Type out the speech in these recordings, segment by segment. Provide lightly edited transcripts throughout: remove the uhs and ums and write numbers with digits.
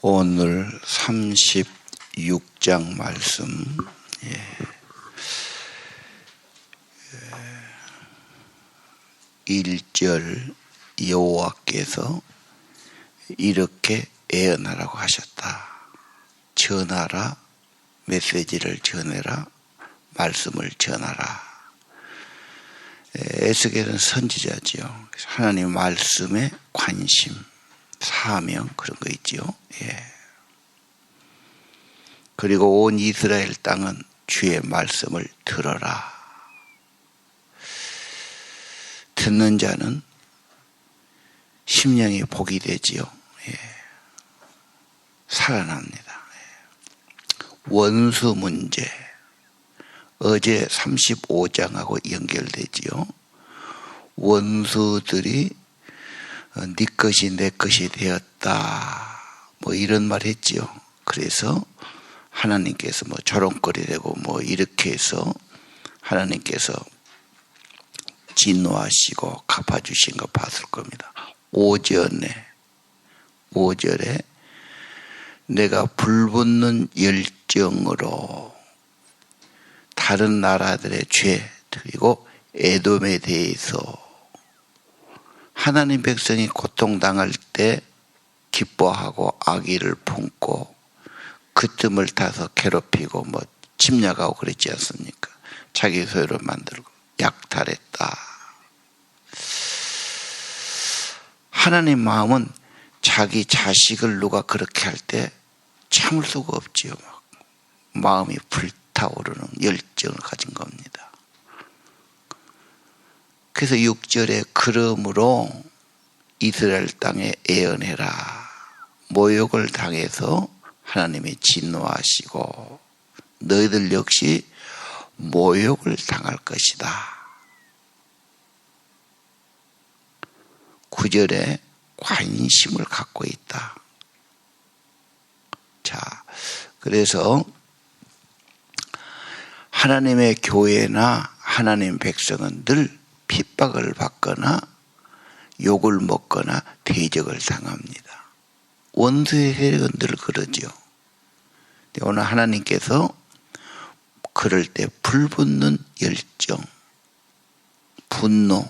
오늘 36장 말씀. 1절 여호와께서 이렇게 예언하라고 하셨다. 전하라, 메시지를 전해라, 말씀을 전하라. 에스겔은 선지자지요. 하나님 말씀에 관심, 사명 그런 거 있지요. 그리고 온 이스라엘 땅은 주의 말씀을 들어라. 듣는 자는 심령이 복이 되지요. 살아납니다. 원수 문제. 어제 35장하고 연결되지요. 원수들이 네 것이 내 것이 되었다. 뭐 이런 말 했지요. 그래서 하나님께서 뭐 조롱거리 되고 뭐 이렇게 해서 하나님께서 진노하시고 갚아주신 거 봤을 겁니다. 5절에 내가 불붙는 열정으로 다른 나라들의 죄 그리고 에돔에 대해서 하나님 백성이 고통당할 때 기뻐하고 악의를 품고 그 틈을 타서 괴롭히고 뭐 침략하고 그랬지 않습니까? 자기 소유로 만들고 약탈했다. 하나님 마음은 자기 자식을 누가 그렇게 할 때 참을 수가 없지요. 마음이 불타오르는 열정을 가진 겁니다. 그래서 6절에 그러므로 이스라엘 땅에 예언해라. 모욕을 당해서 하나님이 진노하시고 너희들 역시 모욕을 당할 것이다. 9절에 관심을 갖고 있다. 자, 그래서 하나님의 교회나 하나님 백성은 늘 핍박을 받거나 욕을 먹거나 대적을 당합니다. 원수의 세력은 늘 그러죠. 오늘 하나님께서 그럴 때 불붙는 열정, 분노,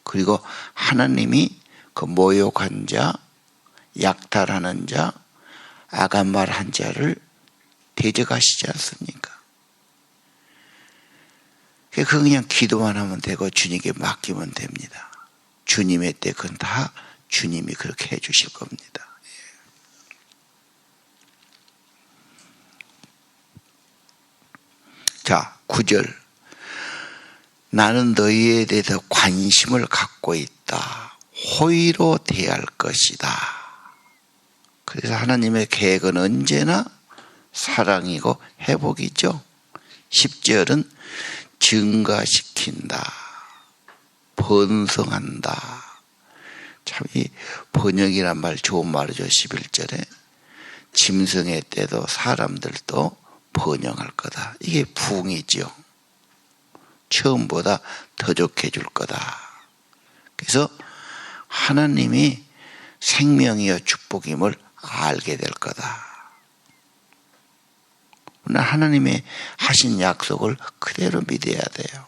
그리고 하나님이 그 모욕한 자, 약탈하는 자, 악한 말한 자를 대적하시지 않습니까? 그냥 기도만 하면 되고 주님께 맡기면 됩니다. 주님의 때 그건 다 주님이 그렇게 해 주실 겁니다. 자, 9절. 나는 너희에 대해서 관심을 갖고 있다. 호의로 대할 것이다. 그래서 하나님의 계획은 언제나 사랑이고 회복이죠. 10절은 증가시킨다. 번성한다. 참 이 번영이란 말 좋은 말이죠. 11절에 짐승의 때도 사람들도 번영할 거다. 이게 부흥이죠. 처음보다 더 좋게 해줄 거다. 그래서 하나님이 생명이여 축복임을 알게 될 거다. 하나님의 하신 약속을 그대로 믿어야 돼요.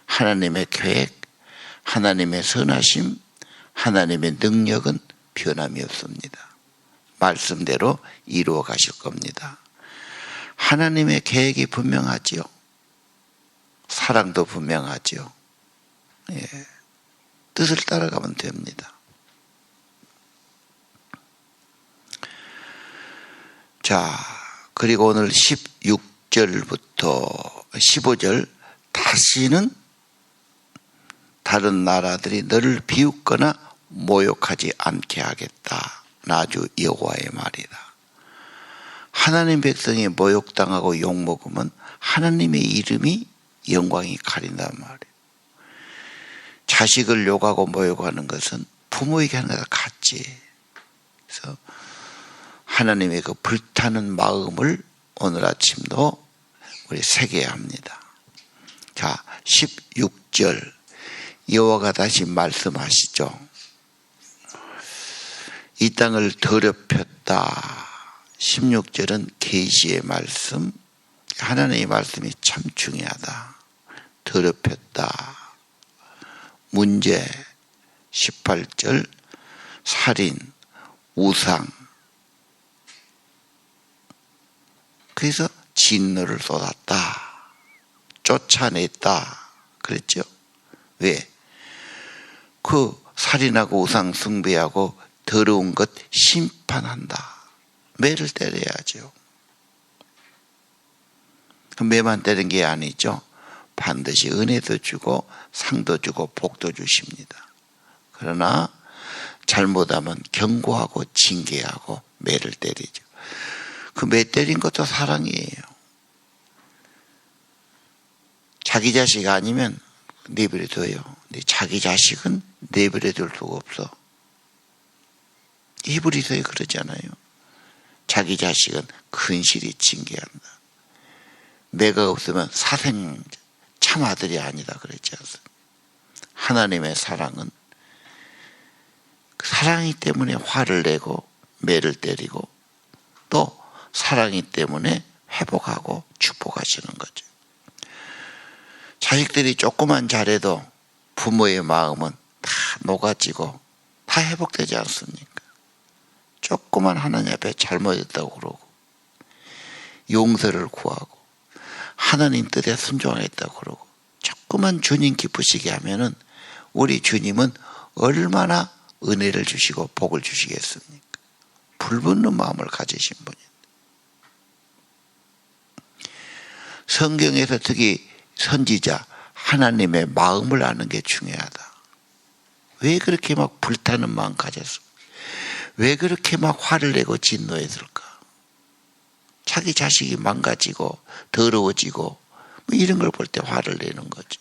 하나님의 계획, 하나님의 선하심, 하나님의 능력은 변함이 없습니다. 말씀대로 이루어 가실 겁니다. 하나님의 계획이 분명하지요. 사랑도 분명하지요. 뜻을 따라가면 됩니다. 자, 그리고 오늘 16절부터 15절 다시는 다른 나라들이 너를 비웃거나 모욕하지 않게 하겠다. 나주 여호와의 말이다. 하나님 백성이 모욕당하고 욕먹으면 하나님의 이름이 영광이 가린단 말이에요. 자식을 욕하고 모욕하는 것은 부모에게 하는 것과 같지. 그래서 하나님의 그 불타는 마음을 오늘 아침도 우리 새겨야 합니다. 자, 16절 여호와가 다시 말씀하시죠. 이 땅을 더럽혔다. 16절은 계시의 말씀, 하나님의 말씀이 참 중요하다. 더럽혔다. 문제 18절 살인, 우상. 그래서 진노를 쏟았다. 쫓아냈다. 그랬죠. 왜? 그 살인하고 우상 숭배하고 더러운 것 심판한다. 매를 때려야죠. 매만 때리는 게 아니죠. 반드시 은혜도 주고 상도 주고 복도 주십니다. 그러나 잘못하면 경고하고 징계하고 매를 때리죠. 그 매 때린 것도 사랑이에요. 자기 자식 아니면 내버려둬요. 근데 자기 자식은 내버려둘 수가 없어. 히브리서에 그러잖아요. 자기 자식은 근실히 징계한다. 매가 없으면 사생 참 아들이 아니다 그랬지 않습니까? 하나님의 사랑은 사랑이 때문에 화를 내고 매를 때리고 또 사랑이 때문에 회복하고 축복하시는 거죠. 자식들이 조금만 잘해도 부모의 마음은 다 녹아지고 다 회복되지 않습니까? 조그만 하나님 앞에 잘못했다고 그러고 용서를 구하고 하나님 뜻에 순종하겠다고 그러고 조그만 주님 기쁘시게 하면은 우리 주님은 얼마나 은혜를 주시고 복을 주시겠습니까? 불붙는 마음을 가지신 분입니다. 성경에서 특히 선지자 하나님의 마음을 아는 게 중요하다. 왜 그렇게 막 불타는 마음 가졌어? 왜 그렇게 막 화를 내고 진노했을까? 자기 자식이 망가지고 더러워지고 뭐 이런 걸 볼 때 화를 내는 거죠.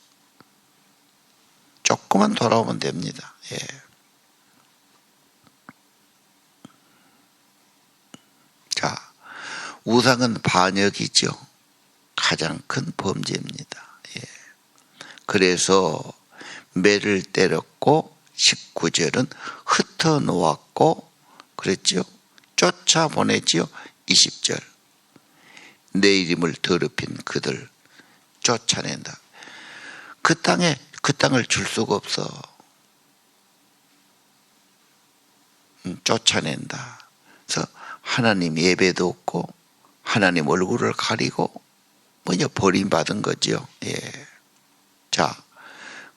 조금만 돌아오면 됩니다. 예. 자, 우상은 반역이죠. 가장 큰 범죄입니다. 예. 그래서 매를 때렸고 19절은 흩어놓았고 그랬죠. 쫓아보내지요. 20절 내 이름을 더럽힌 그들 쫓아낸다. 그 땅을 줄 수가 없어. 쫓아낸다. 그래서 하나님 예배도 없고 하나님 얼굴을 가리고 뭐냐 버림받은 거죠. 예. 자,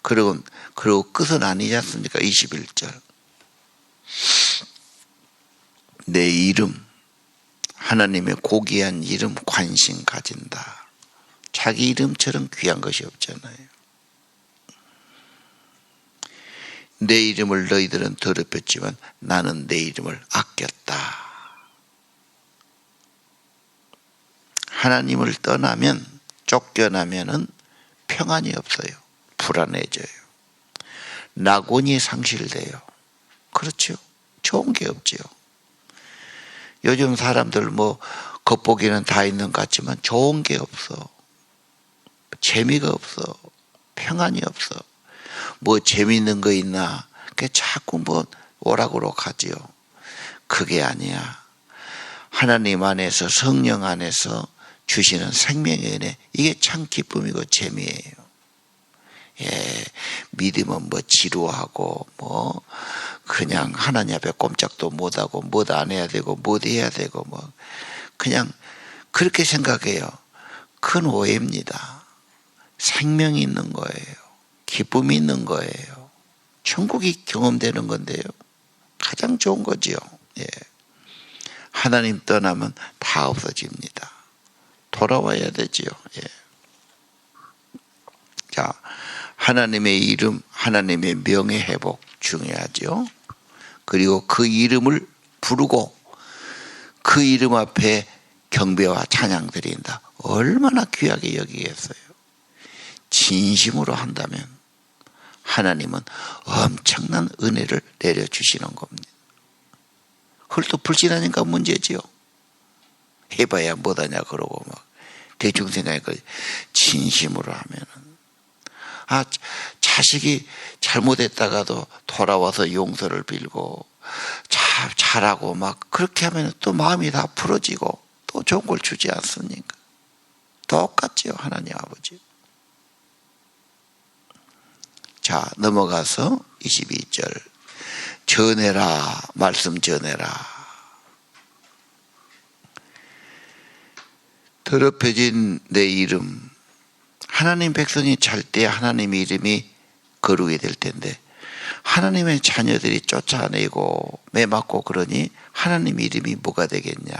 그리고 끝은 아니지 않습니까? 21절 내 이름 하나님의 고귀한 이름 관심 가진다. 자기 이름처럼 귀한 것이 없잖아요. 내 이름을 너희들은 더럽혔지만 나는 내 이름을 아꼈다. 하나님을 떠나면 쫓겨나면은 평안이 없어요. 불안해져요. 낙원이 상실돼요. 그렇죠. 좋은 게 없죠. 요즘 사람들 뭐 겉보기는 다 있는 것 같지만 좋은 게 없어. 재미가 없어. 평안이 없어. 뭐 재미있는 거 있나? 자꾸 뭐 오락으로 가지요. 그게 아니야. 하나님 안에서 성령 안에서 주시는 생명의 은혜 이게 참 기쁨이고 재미예요. 예, 믿음은 뭐 지루하고 뭐 그냥 하나님 앞에 꼼짝도 못하고 못 안 해야 되고 못 해야 되고 뭐 그냥 그렇게 생각해요. 큰 오해입니다. 생명이 있는 거예요. 기쁨이 있는 거예요. 천국이 경험되는 건데요. 가장 좋은 거지요. 예. 하나님 떠나면 다 없어집니다. 돌아와야 되지요. 예. 자, 하나님의 이름, 하나님의 명예 회복 중요하죠. 그리고 그 이름을 부르고 그 이름 앞에 경배와 찬양 드린다. 얼마나 귀하게 여기겠어요. 진심으로 한다면 하나님은 엄청난 은혜를 내려주시는 겁니다. 헐떡불신하니까 문제지요. 해봐야 못하냐 그러고 막 대충 생각하니까 진심으로 하면은 자식이 잘못했다가도 돌아와서 용서를 빌고 잘하고 막 그렇게 하면 또 마음이 다 풀어지고 또 좋은 걸 주지 않습니까? 똑같지요, 하나님 아버지. 자, 넘어가서 22절. 전해라, 말씀 전해라. 더럽혀진 내 이름. 하나님 백성이 잘 때 하나님의 이름이 거룩이 될 텐데 하나님의 자녀들이 쫓아내고 매맞고 그러니 하나님의 이름이 뭐가 되겠냐.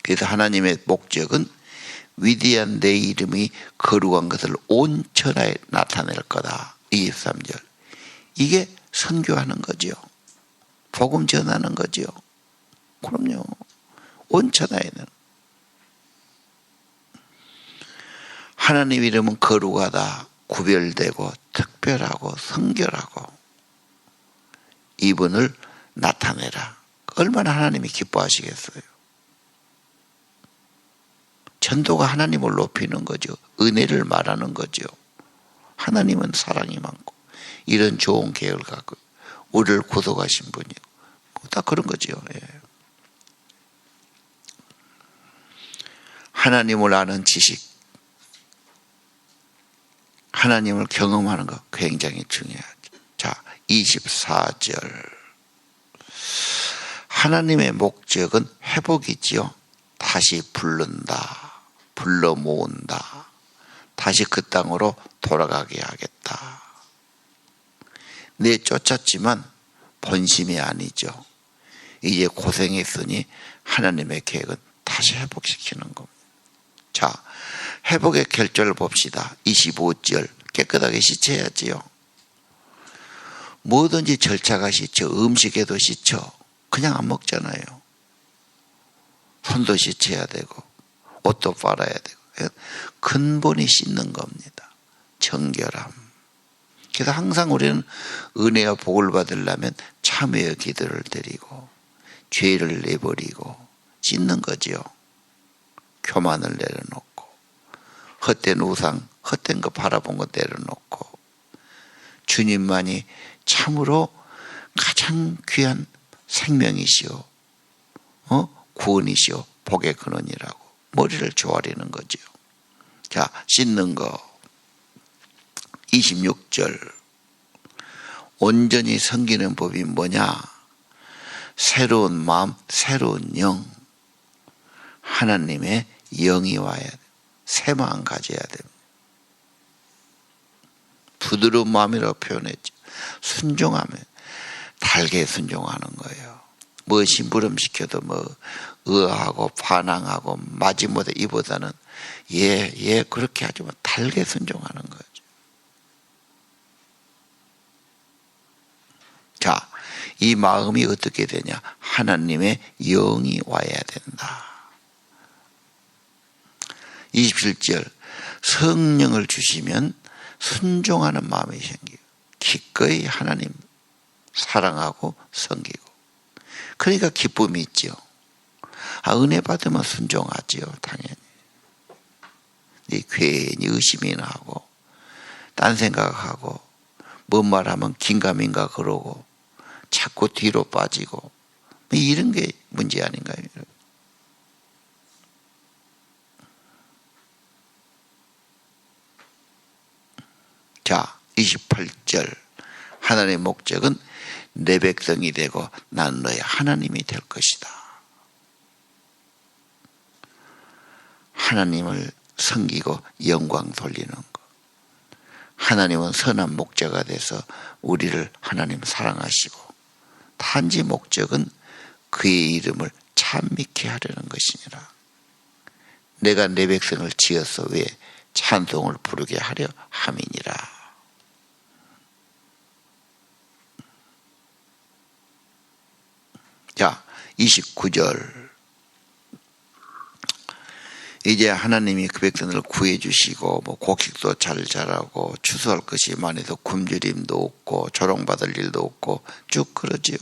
그래서 하나님의 목적은 위대한 내 이름이 거룩한 것을 온 천하에 나타낼 거다. 23절. 이게 선교하는 거죠. 복음 전하는 거죠. 그럼요. 온 천하에는. 하나님 이름은 거룩하다, 구별되고 특별하고 성결하고 이분을 나타내라. 얼마나 하나님이 기뻐하시겠어요. 전도가 하나님을 높이는 거죠. 은혜를 말하는 거죠. 하나님은 사랑이 많고 이런 좋은 계획을 갖고 우리를 구속하신 분이고 다 그런 거죠. 예. 하나님을 아는 지식, 하나님을 경험하는 것 굉장히 중요하죠. 자, 24절. 하나님의 목적은 회복이지요. 다시 부른다, 불러 모은다, 다시 그 땅으로 돌아가게 하겠다. 내 쫓았지만 본심이 아니죠. 이제 고생했으니 하나님의 계획은 다시 회복시키는 겁니다. 자, 회복의 결절을 봅시다. 25절. 깨끗하게 씻어야지요. 뭐든지 절차가 씻죠. 음식에도 씻죠. 그냥 안 먹잖아요. 손도 씻어야 되고 옷도 빨아야 되고 근본이 씻는 겁니다. 정결함. 그래서 항상 우리는 은혜와 복을 받으려면 참회의 기도를 드리고 죄를 내버리고 씻는 거지요. 교만을 내려놓고 헛된 우상, 헛된 거 바라본 거 내려놓고 주님만이 참으로 가장 귀한 생명이시오, 구원이시오, 복의 근원이라고 머리를 조아리는 거죠. 자, 씻는 거. 26절. 온전히 섬기는 법이 뭐냐? 새로운 마음, 새로운 영. 하나님의 영이 와야 돼. 새 마음 가져야 됩니다. 부드러운 마음이라고 표현했죠. 순종하면 달게 순종하는 거예요. 뭐 심부름시켜도 뭐 의아하고 반항하고 마지못해 이보다는 예 그렇게 하지 마. 달게 순종하는 거죠. 자, 이 마음이 어떻게 되냐? 하나님의 영이 와야 된다. 27절. 성령을 주시면 순종하는 마음이 생기고 기꺼이 하나님 사랑하고 섬기고 그러니까 기쁨이 있죠. 은혜 받으면 순종하지요. 당연히. 괜히 의심이나 하고 딴 생각하고 뭔 말하면 긴가민가 그러고 자꾸 뒤로 빠지고 이런 게 문제 아닌가요? 자, 28절. 하나님의 목적은 내 백성이 되고 난 너의 하나님이 될 것이다. 하나님을 섬기고 영광 돌리는 것. 하나님은 선한 목자가 돼서 우리를 하나님 사랑하시고 단지 목적은 그의 이름을 찬미케 하려는 것이니라. 내가 내 백성을 지어서 왜 찬송을 부르게 하려 함이니라. 자, 29절. 이제 하나님이 그 백성을 구해 주시고 뭐 곡식도 잘 자라고 추수할 것이 많아서 굶주림도 없고 조롱받을 일도 없고 쭉 그러지요.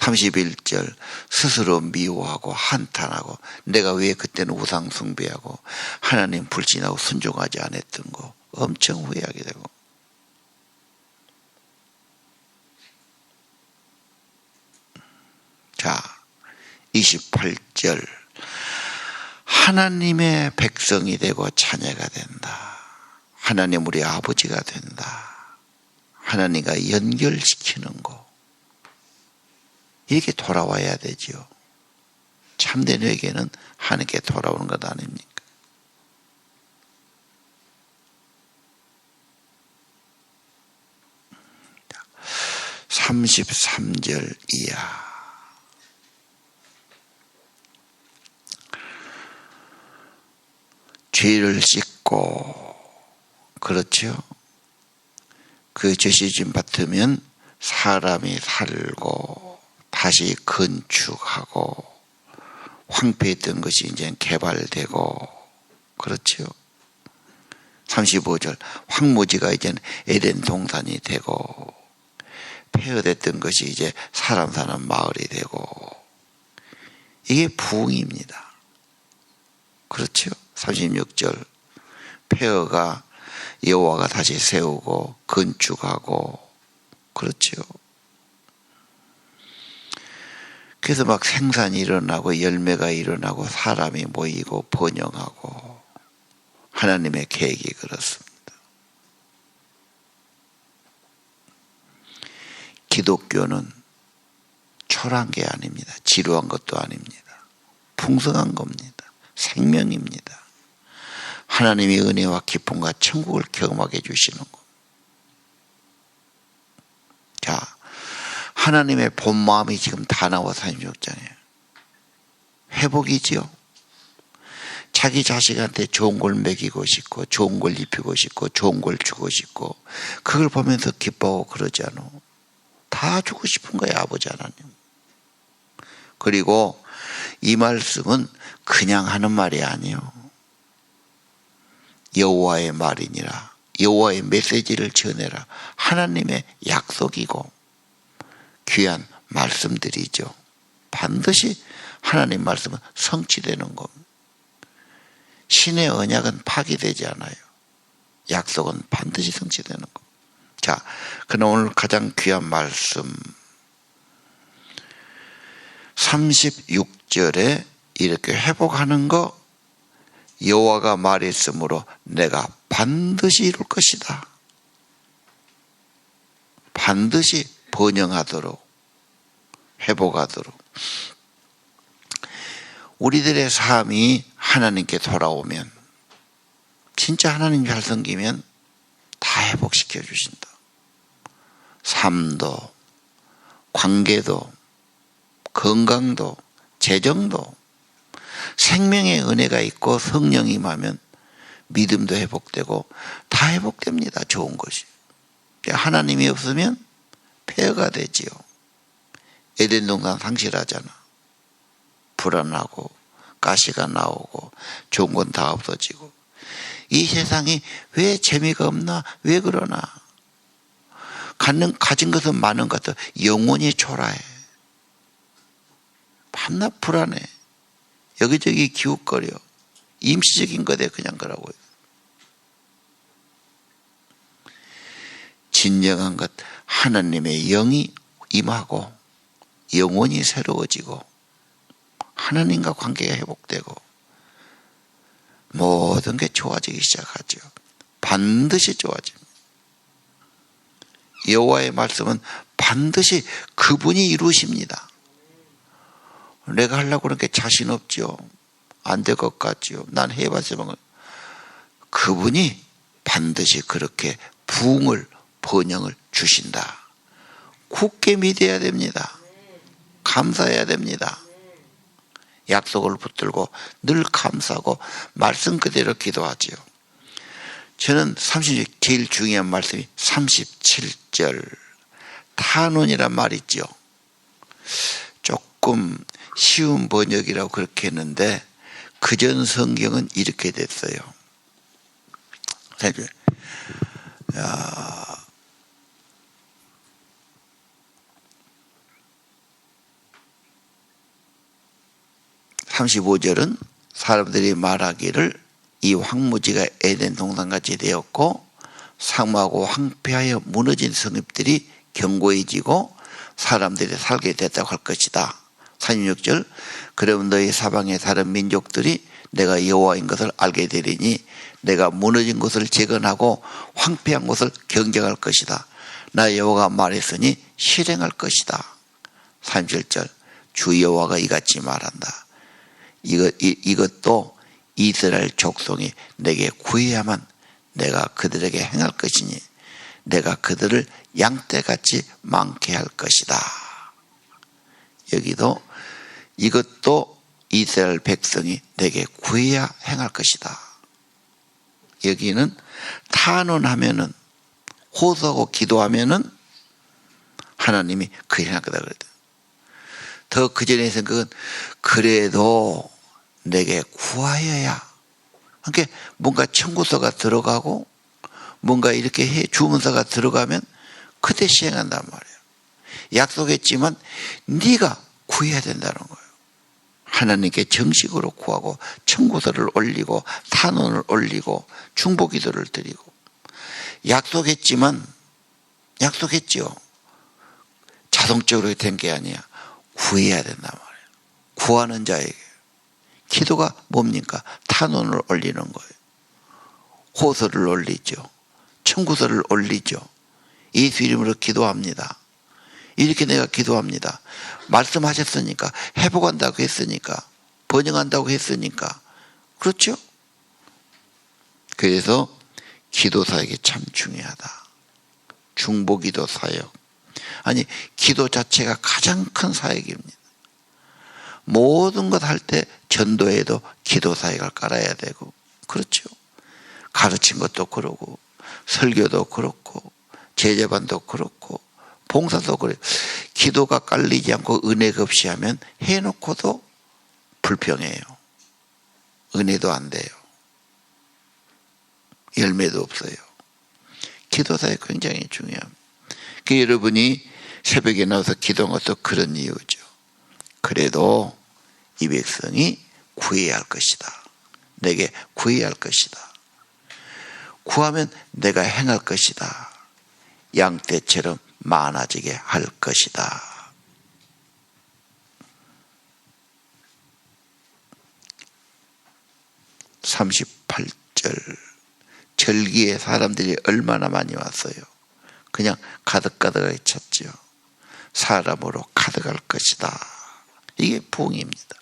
31절 스스로 미워하고 한탄하고 내가 왜 그때는 우상 숭배하고 하나님 불신하고 순종하지 않았던 거 엄청 후회하게 되고. 자, 28절 하나님의 백성이 되고 자녀가 된다. 하나님 우리 아버지가 된다. 하나님과 연결시키는 거. 이렇게 돌아와야 되지요. 참된 회개는 하나님께 돌아오는 것 아닙니까? 자, 33절 이하. 죄를 씻고, 그렇죠? 그 죄시짐 받으면 사람이 살고 다시 건축하고 황폐했던 것이 이제 개발되고, 그렇죠? 35절 황무지가 이제 에덴 동산이 되고 폐허됐던 것이 이제 사람 사는 마을이 되고, 이게 부흥입니다. 그렇죠? 36절 폐허가 여호와가 다시 세우고 건축하고, 그렇죠? 그래서 막 생산이 일어나고 열매가 일어나고 사람이 모이고 번영하고 하나님의 계획이 그렇습니다. 기독교는 초라한 게 아닙니다. 지루한 것도 아닙니다. 풍성한 겁니다. 생명입니다. 하나님의 은혜와 기쁨과 천국을 경험하게 해주시는 것. 자, 하나님의 본 마음이 지금 다 나와 36장이에요. 회복이지요. 자기 자식한테 좋은 걸 먹이고 싶고 좋은 걸 입히고 싶고 좋은 걸 주고 싶고 그걸 보면서 기뻐하고 그러지 않아. 다 주고 싶은 거예요, 아버지 하나님. 그리고 이 말씀은 그냥 하는 말이 아니에요. 여호와의 말이니라. 여호와의 메시지를 전해라. 하나님의 약속이고 귀한 말씀들이죠. 반드시 하나님 말씀은 성취되는 겁니다. 신의 언약은 파기되지 않아요. 약속은 반드시 성취되는 겁니다. 자, 그럼 오늘 가장 귀한 말씀 36절에 이렇게 회복하는 거, 여호와가 말했으므로 내가 반드시 이룰 것이다. 반드시 번영하도록 회복하도록. 우리들의 삶이 하나님께 돌아오면 진짜 하나님 잘 섬기면 다 회복시켜 주신다. 삶도 관계도 건강도 재정도 생명의 은혜가 있고 성령이 임하면 믿음도 회복되고 다 회복됩니다. 좋은 것이. 하나님이 없으면 폐허가 되지요. 에덴 동산 상실하잖아. 불안하고 가시가 나오고 좋은 건 다 없어지고. 이 세상이 왜 재미가 없나? 왜 그러나? 가진 것은 많은 것 같아 영혼이 초라해. 밤낮 불안해. 여기저기 기웃거려. 임시적인 것에 그냥 그러고요. 진정한 것 하나님의 영이 임하고 영혼이 새로워지고 하나님과 관계가 회복되고 모든 게 좋아지기 시작하죠. 반드시 좋아집니다. 여호와의 말씀은 반드시 그분이 이루십니다. 내가 하려고 그런 게 자신 없죠. 안 될 것 같죠. 난 해봤지만 그분이 반드시 그렇게 부흥을 번영을 주신다. 굳게 믿어야 됩니다. 감사해야 됩니다. 약속을 붙들고 늘 감사하고 말씀 그대로 기도하지요. 저는 30절 제일 중요한 말씀이 37절 탄원이란 말이 있죠. 조금 쉬운 번역이라고 그렇게 했는데 그전 성경은 이렇게 됐어요. 35절은 사람들이 말하기를 이 황무지가 에덴 동산같이 되었고 사모하고 황폐하여 무너진 성읍들이 견고해지고 사람들이 살게 됐다고 할 것이다. 36절 그러면 너희 사방의 다른 민족들이 내가 여호와인 것을 알게 되리니 내가 무너진 곳을 재건하고 황폐한 곳을 경정할 것이다. 나 여호와가 말했으니 실행할 것이다. 37절 주 여호와가 이같이 말한다. 이것도 이스라엘 족속이 내게 구해야만 내가 그들에게 행할 것이니 내가 그들을 양떼같이 많게 할 것이다. 여기도 이것도 이스라엘 백성이 내게 구해야 행할 것이다. 여기는 탄원하면은 호소하고 기도하면은 하나님이 그 행할 거다 그랬다. 더 그전의 생각은 그래도 내게 구하여야. 그러니까 뭔가 청구서가 들어가고 뭔가 이렇게 해 주문서가 들어가면 그때 시행한단 말이에요. 약속했지만 네가 구해야 된다는 거예요. 하나님께 정식으로 구하고 청구서를 올리고 탄원을 올리고 중보기도를 드리고 약속했지만 약속했죠. 자동적으로 된 게 아니야. 구해야 된단 말이에요. 구하는 자에게. 기도가 뭡니까? 탄원을 올리는 거예요. 호소를 올리죠. 청구서를 올리죠. 예수 이름으로 기도합니다. 이렇게 내가 기도합니다. 말씀하셨으니까, 회복한다고 했으니까, 번영한다고 했으니까. 그렇죠? 그래서 기도 사역이 참 중요하다. 중보기도 사역. 아니, 기도 자체가 가장 큰 사역입니다. 모든 것 할 때 전도에도 기도 사역을 깔아야 되고, 그렇죠? 가르친 것도 그러고, 설교도 그렇고, 제자반도 그렇고, 봉사도 그래요. 기도가 깔리지 않고 은혜가 없이 하면 해놓고도 불평해요. 은혜도 안 돼요. 열매도 없어요. 기도 사역 굉장히 중요합니다. 그 여러분이 새벽에 나와서 기도한 것도 그런 이유죠. 그래도 이 백성이 구해야 할 것이다. 내게 구해야 할 것이다. 구하면 내가 행할 것이다. 양떼처럼 많아지게 할 것이다. (38절) 절기에 사람들이 얼마나 많이 왔어요. 그냥 가득가득하게 찼죠. 사람으로 가득할 것이다. 이게 부흥입니다.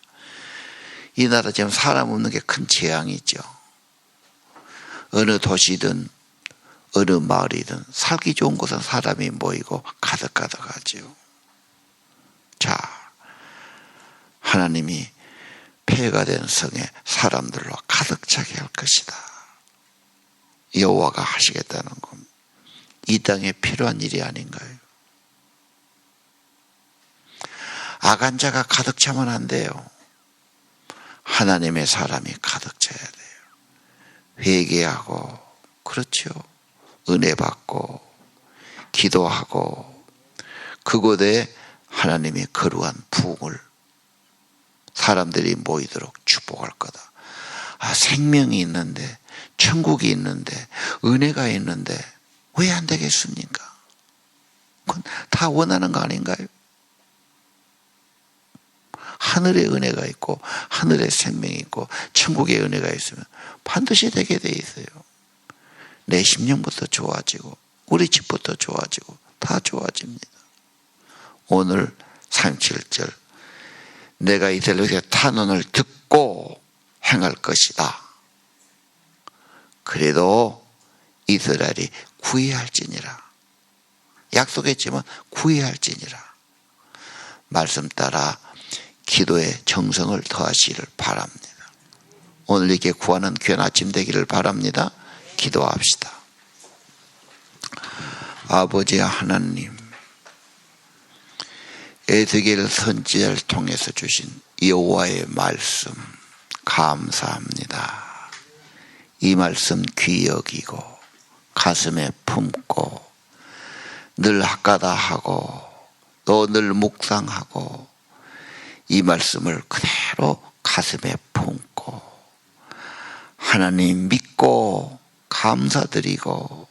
이 나라 지금 사람 없는 게 큰 재앙이죠. 어느 도시든 어느 마을이든 살기 좋은 곳은 사람이 모이고 가득가득하죠. 자, 하나님이 폐허가 된 성에 사람들로 가득 차게 할 것이다. 여호와가 하시겠다는 겁니다. 이 땅에 필요한 일이 아닌가요? 악한 자가 가득 차면 안 돼요. 하나님의 사람이 가득 차야 돼요. 회개하고, 그렇죠. 은혜 받고, 기도하고, 그곳에 하나님이 거룩한 부흥을 사람들이 모이도록 축복할 거다. 아, 생명이 있는데, 천국이 있는데, 은혜가 있는데, 왜 안 되겠습니까? 그건 다 원하는 거 아닌가요? 하늘의 은혜가 있고 하늘의 생명이 있고 천국의 은혜가 있으면 반드시 되게 돼 있어요. 내 심령부터 좋아지고 우리 집부터 좋아지고 다 좋아집니다. 오늘 37절 내가 이들에게 탄원을 듣고 행할 것이다. 그래도 이스라엘이 구해야 할지니라. 약속했지만 구해야 할지니라. 말씀 따라 기도에 정성을 더하시기를 바랍니다. 오늘 이렇게 구하는 귀한 아침 되기를 바랍니다. 기도합시다. 아버지 하나님, 에스겔 선지자를 통해서 주신 여호와의 말씀 감사합니다. 이 말씀 귀히 여기고 가슴에 품고 늘 학가다하고 또 늘 묵상하고 이 말씀을 그대로 가슴에 품고 하나님 믿고 감사드리고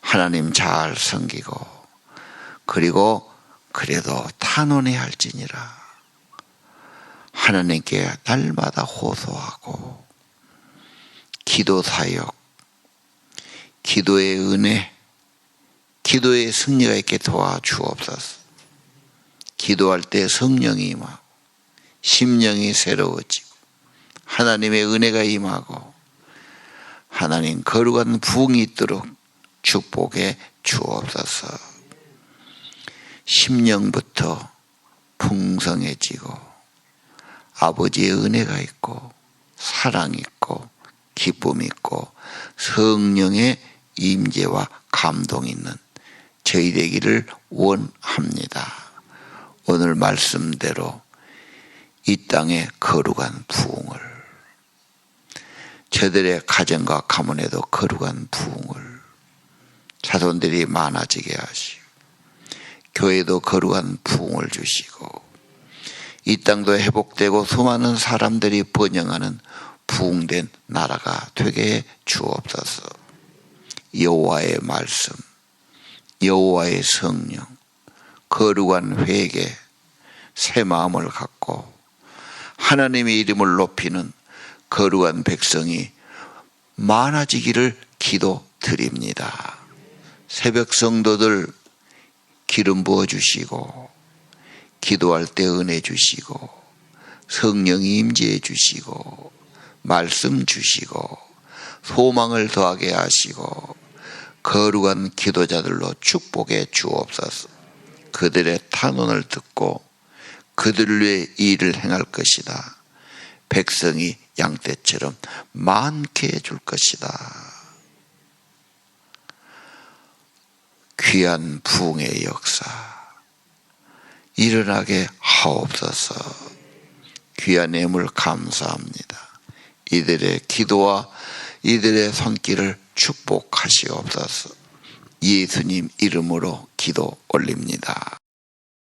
하나님 잘 섬기고 그리고 그래도 탄원해야 할지니라 하나님께 날마다 호소하고 기도 사역, 기도의 은혜, 기도의 승리가 있게 도와주옵소서. 기도할 때 성령이 임하고 심령이 새로워지고 하나님의 은혜가 임하고 하나님 거룩한 부흥이 있도록 축복해 주옵소서. 심령부터 풍성해지고 아버지의 은혜가 있고 사랑 있고 기쁨 있고 성령의 임재와 감동이 있는 저희 되기를 원합니다. 오늘 말씀대로 이 땅의 거룩한 부흥을 저들의 가정과 가문에도 거룩한 부흥을 자손들이 많아지게 하시고 교회도 거룩한 부흥을 주시고 이 땅도 회복되고 수많은 사람들이 번영하는 부흥된 나라가 되게 해 주옵소서. 여호와의 말씀, 여호와의 성령, 거룩한 회개, 새 마음을 갖고 하나님의 이름을 높이는 거룩한 백성이 많아지기를 기도드립니다. 새벽 성도들 기름 부어주시고 기도할 때 은혜 주시고 성령이 임재해 주시고 말씀 주시고 소망을 더하게 하시고 거룩한 기도자들로 축복해 주옵소서. 그들의 탄원을 듣고 그들을 위해 일을 행할 것이다. 백성이 양떼처럼 많게 해줄 것이다. 귀한 부흥의 역사 일어나게 하옵소서. 귀한 예물 감사합니다. 이들의 기도와 이들의 손길을 축복하시옵소서. 예수님 이름으로 기도 올립니다.